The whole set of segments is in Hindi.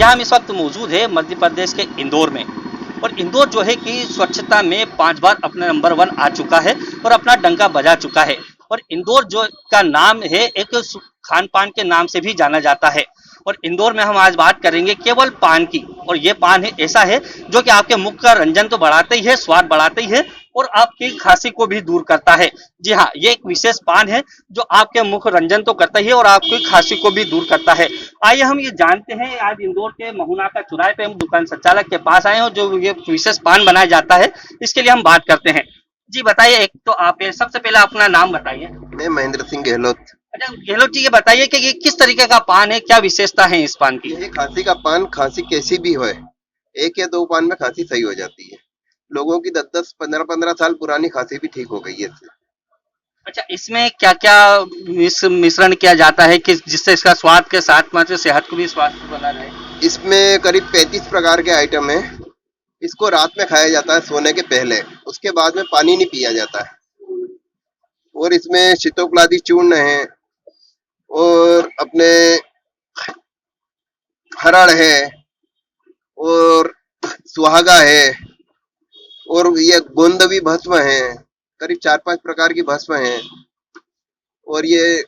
यहाँ हम इस वक्त मौजूद है मध्य प्रदेश के इंदौर में। और इंदौर जो है कि स्वच्छता में 5 बार अपने नंबर 1 आ चुका है और अपना डंका बजा चुका है। और इंदौर जो का नाम है एक खान पान के नाम से भी जाना जाता है। और इंदौर में हम आज बात करेंगे केवल पान की। और ये पान है ऐसा है जो कि आपके मुख का रंजन तो बढ़ाते ही है, स्वाद बढ़ाते ही है और आपकी खांसी को भी दूर करता है। जी हाँ, ये एक विशेष पान है जो आपके मुख रंजन तो करता ही है और आपकी खांसी को भी दूर करता है। आइए हम ये जानते हैं, आज इंदौर के महुना का चौराहे पे हम दुकान संचालक के पास आए हैं जो ये विशेष पान बनाया जाता है, इसके लिए हम बात करते हैं। जी बताइए, एक तो आप सबसे पहले अपना नाम बताइए। मैं महेंद्र सिंह गहलोत। अच्छा गहलोत जी, ये बताइए कि ये किस तरीके का पान है, क्या विशेषता है इस पान की? ये खांसी का पान, खांसी कैसी भी हो, 1 या 2 पान में खांसी सही हो जाती है। लोगों की 10-10, 15-15 साल पुरानी खांसी भी ठीक हो गई है इससे। अच्छा, इसमें क्या क्या मिश्रण किया जाता है कि जिससे इसका स्वाद के साथ में सेहत को भी स्वास्थ्य बना रहे? इसमें करीब 35 प्रकार के आइटम है। इसको रात में खाया जाता है सोने के पहले, उसके बाद में पानी नहीं पिया जाता है। और इसमें शीतोपलादी चूर्ण है और अपने हरड़ है और सुहागा है और ये गोंदवी भस्म है। करीब 4-5 प्रकार की भस्म है। और ये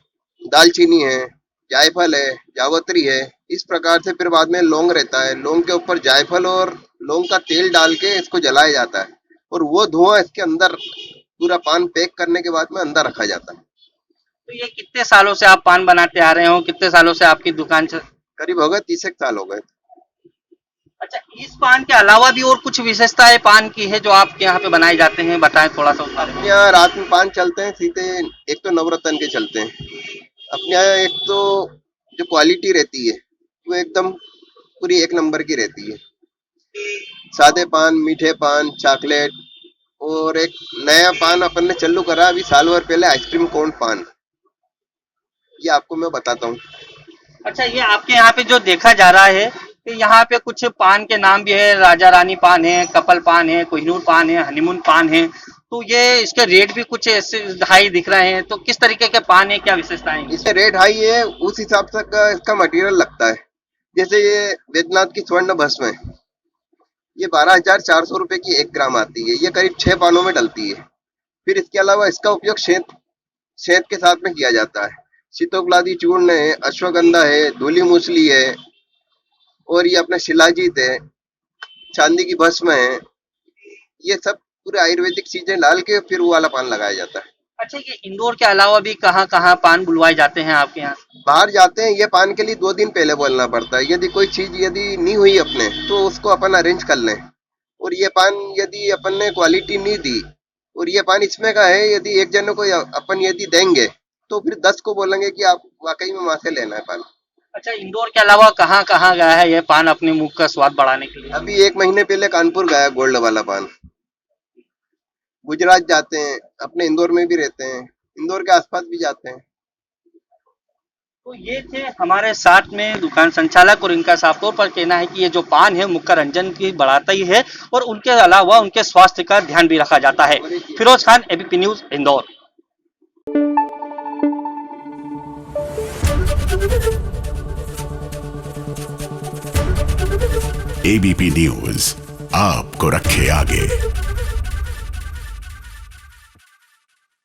दालचीनी है, जायफल है, जावत्री है। इस प्रकार से फिर बाद में लौंग रहता है। लौंग के ऊपर जायफल और लौंग का तेल डाल के इसको जलाया जाता है और वो धुआं इसके अंदर पूरा पान पैक करने के बाद में अंदर रखा जाता है। तो ये कितने सालों से आप पान बनाते आ रहे हो, कितने सालों से आपकी दुकान से? करीब हो गए 30 एक साल हो गए। अच्छा, इस पान के अलावा भी और कुछ विशेषताएं पान की है जो आपके यहाँ पे बनाए जाते हैं, बताएं थोड़ा सा उस बारे में। यहाँ रात में पान चलते हैं सीधे, एक तो नवरत्न के चलते हैं अपने यहाँ। एक तो जो क्वालिटी रहती है वो एकदम पूरी 1 नंबर की रहती है। सादे पान, मीठे पान, चॉकलेट। और एक नया पान अपन ने चालू करा अभी साल भर पहले, आइसक्रीम कोन पान। ये आपको मैं बताता हूँ। अच्छा, ये आपके यहाँ पे जो देखा जा रहा है कि यहाँ पे कुछ पान के नाम भी है, राजा रानी पान है, कपल पान है, कोहिनूर पान है, हनीमून पान है। तो ये इसके रेट भी कुछ ऐसे हाई दिख रहे हैं, तो किस तरीके के पान है, क्या विशेषताएं हैं? इससे रेट हाई है, उस हिसाब से इसका मटेरियल लगता है। जैसे ये बैद्यनाथ की स्वर्ण भस्म है, ये 12,400 रुपए की 1 ग्राम आती है। ये करीब 6 पानों में डलती है। फिर इसके अलावा इसका उपयोग शहद के साथ में किया जाता है। शीतोपलादी चूर्ण है, अश्वगंधा है, धूली मूसली है और ये अपना शिलाजीत है, चांदी की भस्म है। ये सब पूरे आयुर्वेदिक चीजें डाल के फिर वो वाला पान लगाया जाता है। अच्छा, ये इंदौर के अलावा भी कहाँ कहाँ पान बुलवाए जाते हैं आपके यहाँ? बाहर जाते हैं, ये पान के लिए 2 दिन पहले बोलना पड़ता है। यदि कोई चीज यदि नहीं हुई अपने तो उसको अपन अरेंज कर लें। और ये पान यदि अपन ने क्वालिटी नहीं दी और ये पान इसमें का है, यदि एक जन को अपन यदि देंगे तो फिर 10 को बोलेंगे कि आप वाकई में वहां से लेना है पान। अच्छा, इंदौर के अलावा कहाँ कहाँ गया है ये पान अपने मुख का स्वाद बढ़ाने के लिए? अभी 1 महीने पहले कानपुर गया गोल्ड वाला पान। गुजरात जाते हैं, अपने इंदौर में भी रहते हैं, इंदौर के आसपास भी जाते हैं। तो ये थे हमारे साथ में दुकान संचालक और इनका साफ तौर पर कहना है कि ये जो पान है मुख का रंजन की बढ़ाता ही है और उनके अलावा उनके स्वास्थ्य का ध्यान भी रखा जाता है। Firoz Khan, ABP News, Indore. ABP News आपको रखे आगे।